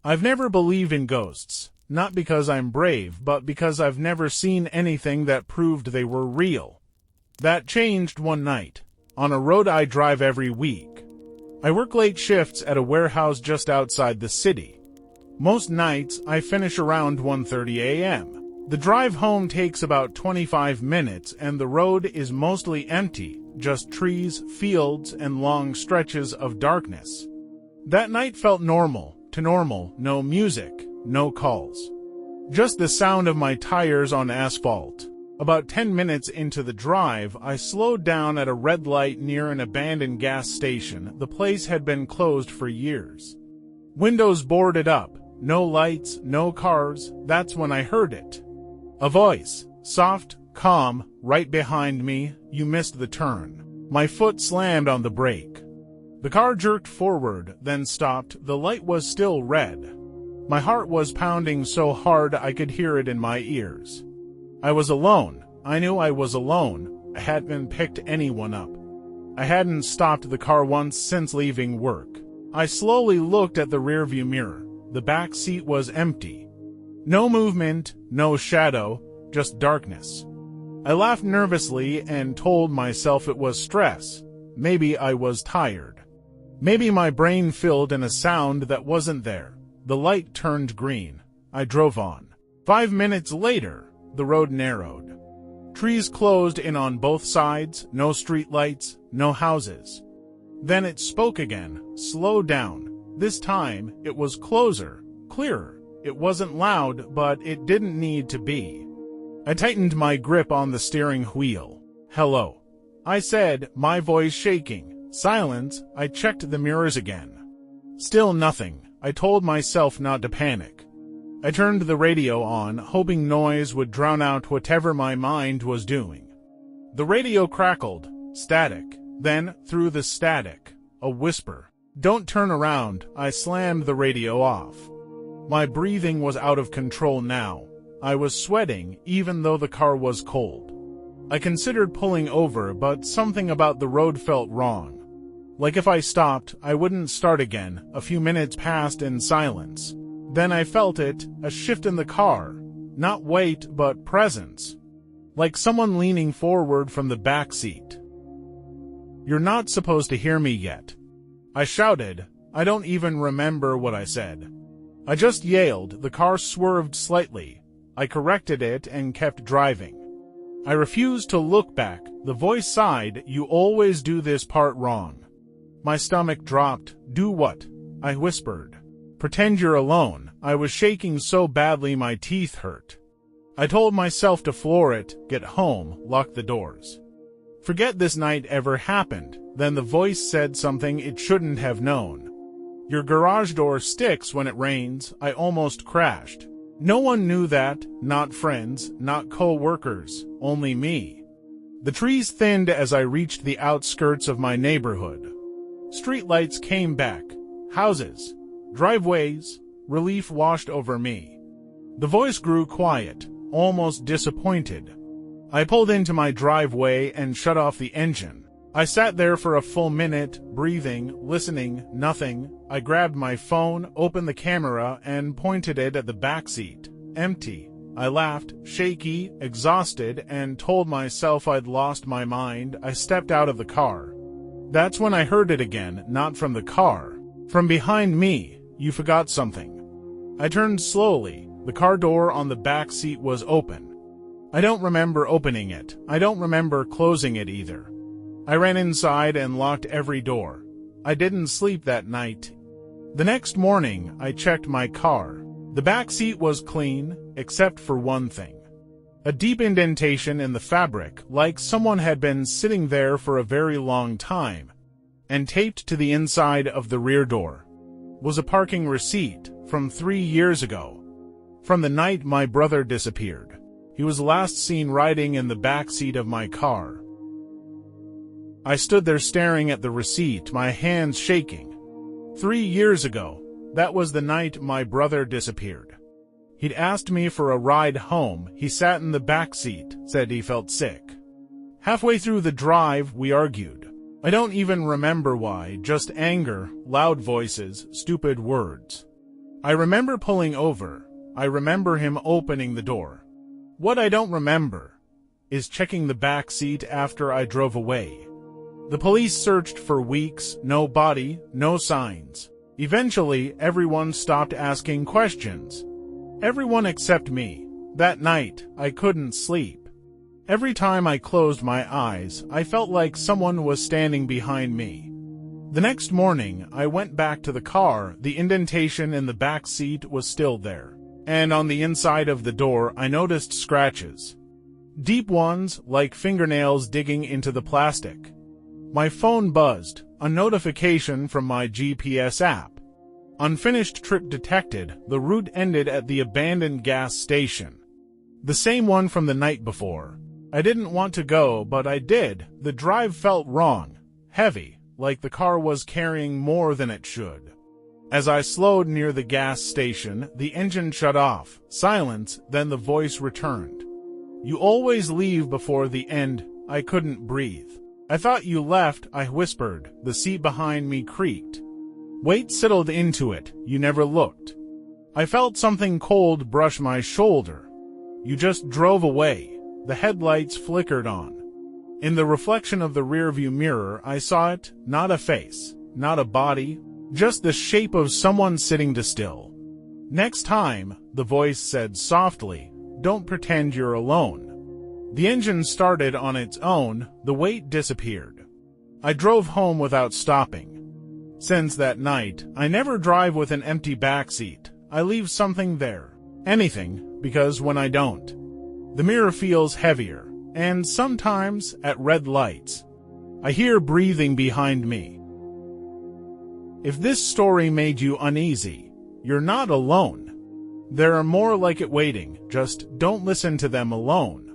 I've never believed in ghosts, not because I'm brave, but because I've never seen anything that proved they were real. That changed one night, on a road I drive every week. I work late shifts at a warehouse just outside the city. Most nights, I finish around 1:30 a.m. The drive home takes about 25 minutes, and the road is mostly empty, just trees, fields, and long stretches of darkness. That night felt normal, no music, no calls. Just the sound of my tires on asphalt. About 10 minutes into the drive, I slowed down at a red light near an abandoned gas station. The place had been closed for years. Windows boarded up, no lights, no cars. That's when I heard it. A voice, soft, calm, right behind me. "You missed the turn." My foot slammed on the brake. The car jerked forward, then stopped. The light was still red. My heart was pounding so hard I could hear it in my ears. I was alone. I knew I was alone. I hadn't picked anyone up. I hadn't stopped the car once since leaving work. I slowly looked at the rearview mirror. The back seat was empty. No movement, no shadow, just darkness. I laughed nervously and told myself it was stress. Maybe I was tired. Maybe my brain filled in a sound that wasn't there. The light turned green. I drove on. 5 minutes later, the road narrowed. Trees closed in on both sides, no street lights, no houses. Then it spoke again, slow down. This time, it was closer, clearer. It wasn't loud, but it didn't need to be. I tightened my grip on the steering wheel. "Hello," I said, my voice shaking. Silence. I checked the mirrors again. Still nothing. I told myself not to panic. I turned the radio on, hoping noise would drown out whatever my mind was doing. The radio crackled. Static. Then, through the static, a whisper. "Don't turn around." I slammed the radio off. My breathing was out of control now. I was sweating, even though the car was cold. I considered pulling over, but something about the road felt wrong. Like if I stopped, I wouldn't start again. A few minutes passed in silence. Then I felt it, a shift in the car. Not weight, but presence. Like someone leaning forward from the back seat. "You're not supposed to hear me yet," I shouted. I don't even remember what I said. I just yelled. The car swerved slightly. I corrected it and kept driving. I refused to look back. The voice sighed. "You always do this part wrong." My stomach dropped. "Do what?" I whispered. "Pretend you're alone." I was shaking so badly my teeth hurt. I told myself to floor it, get home, lock the doors. Forget this night ever happened. Then the voice said something it shouldn't have known. "Your garage door sticks when it rains." I almost crashed. No one knew that, not friends, not co-workers, only me. The trees thinned as I reached the outskirts of my neighborhood. Streetlights came back. Houses. Driveways. Relief washed over me. The voice grew quiet, almost disappointed. I pulled into my driveway and shut off the engine. I sat there for a full minute, breathing, listening, nothing. I grabbed my phone, opened the camera, and pointed it at the back seat. Empty. I laughed, shaky, exhausted, and told myself I'd lost my mind. I stepped out of the car. That's when I heard it again, not from the car. From behind me. "You forgot something." I turned slowly. The car door on the back seat was open. I don't remember opening it. I don't remember closing it either. I ran inside and locked every door. I didn't sleep that night. The next morning, I checked my car. The back seat was clean, except for one thing. A deep indentation in the fabric, like someone had been sitting there for a very long time. And taped to the inside of the rear door was a parking receipt from 3 years ago. From the night my brother disappeared. He was last seen riding in the back seat of my car. I stood there staring at the receipt, my hands shaking. 3 years ago, that was the night my brother disappeared. He'd asked me for a ride home. He sat in the back seat, said he felt sick. Halfway through the drive, we argued. I don't even remember why, just anger, loud voices, stupid words. I remember pulling over. I remember him opening the door. What I don't remember is checking the back seat after I drove away. The police searched for weeks, no body, no signs. Eventually, everyone stopped asking questions. Everyone except me. That night, I couldn't sleep. Every time I closed my eyes, I felt like someone was standing behind me. The next morning, I went back to the car. The indentation in the back seat was still there. And on the inside of the door, I noticed scratches. Deep ones, like fingernails digging into the plastic. My phone buzzed, a notification from my GPS app. Unfinished trip detected. The route ended at the abandoned gas station. The same one from the night before. I didn't want to go, but I did. The drive felt wrong, heavy, like the car was carrying more than it should. As I slowed near the gas station, the engine shut off. Silence, then the voice returned. You always leave before the end. I couldn't breathe. I thought you left, I whispered. The seat behind me creaked. Weight settled into it. You never looked. I felt something cold brush my shoulder. You just drove away. The headlights flickered on. In the reflection of the rearview mirror, I saw it, not a face, not a body, just the shape of someone sitting still. Next time, the voice said softly, don't pretend you're alone. The engine started on its own, the weight disappeared. I drove home without stopping. Since that night, I never drive with an empty backseat. I leave something there. Anything, because when I don't, the mirror feels heavier, and sometimes, at red lights, I hear breathing behind me. If this story made you uneasy, you're not alone. There are more like it waiting, just don't listen to them alone.